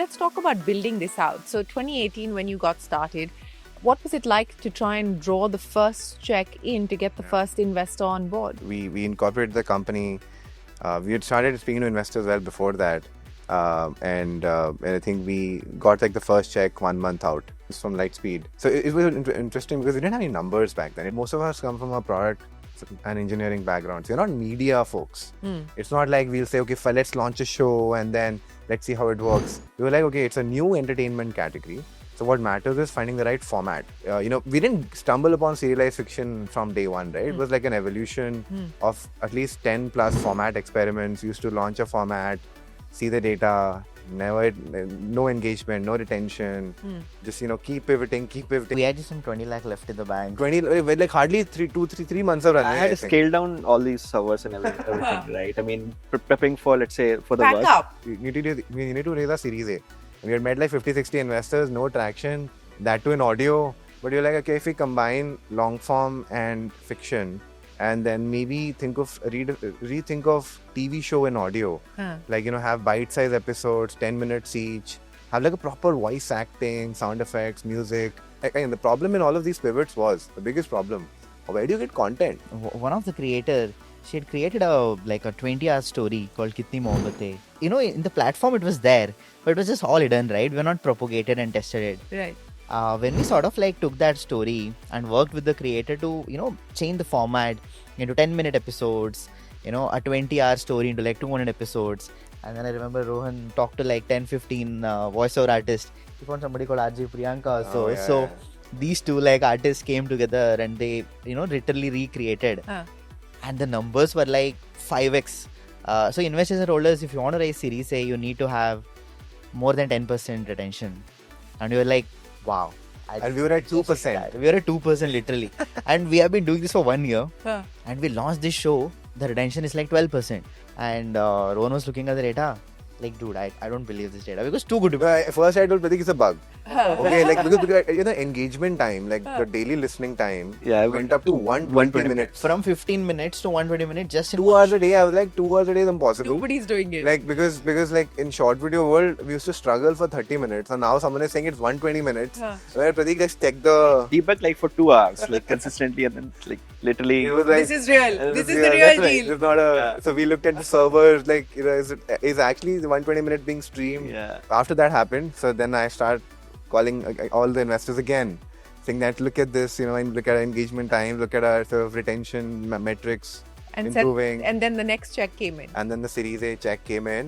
let's talk about building this out. So 2018, when you got started, what was it like to try and draw the first check in to get the first investor on board? We incorporated the company. We had started speaking to investors well before that. And I think we got like the first check 1 month out. It's from Lightspeed. So it was interesting because we didn't have any numbers back then. Most of us come from a product and engineering backgrounds. We're not media folks. It's not like we'll say, okay, let's launch a show and then let's see how it works. We were like, okay, it's a new entertainment category. So what matters is finding the right format. We didn't stumble upon serialized fiction from day one, right? It was like an evolution of at least 10 plus format experiments. We used to launch a format, see the data, no engagement, no retention. Just keep pivoting. We had just some 20 lakh left in the bank. 20, like hardly 3 months of running. I had to scale down all these servers and everything, right? I mean, prepping for, let's say, for the Back work. up. We need to raise a Series A. We had met like 50-60 investors, no traction, that too in audio. But you're like, okay, if we combine long form and fiction, and then maybe rethink of TV show in audio, like have bite-sized episodes, 10 minutes each, have like a proper voice acting, sound effects, music. And the problem in all of these pivots was the biggest problem. Where do you get content? One of the creators, she had created a 20-hour story called Kitni Mohabbat Hai. In the platform it was there, but it was just all hidden, right? We're not propagated and tested it. Right. When we sort of took that story and worked with the creator to, change the format into 10-minute episodes, a 20-hour story into 200 episodes. And then I remember Rohan talked to 10-15 voiceover artists. He found somebody called RJ Priyanka also. So these two artists came together and they, literally recreated. And the numbers were 5x. So investors have told us, if you want to raise Series A, you need to have more than 10% retention. And we were like, wow. And we were at 2%. We were at 2% literally. And we have been doing this for 1 year. And we launched this show, the retention is 12%. And Rohan was looking at the data. Dude, I don't believe this data because too good to be. First I told Prateek it's a bug. Okay, because engagement time, the daily listening time, went up to 120 minutes. From 15 minutes to 120 minutes, just in 2 hours a day. I was like, 2 hours a day is impossible. Nobody's doing it. Because in short video world, we used to struggle for 30 minutes, and now someone is saying it's 120 minutes. Where Prateek just check the debug for 2 hours, consistently, and then literally. It was this is real. This is the real deal. It's not a. So we looked at the servers, is actually the 120 minutes being streamed? Yeah. After that happened, so then I start calling all the investors again, saying that look at this, and look at our engagement time, look at our sort of retention metrics And improving. and then the next check came in. And then the Series A check came in.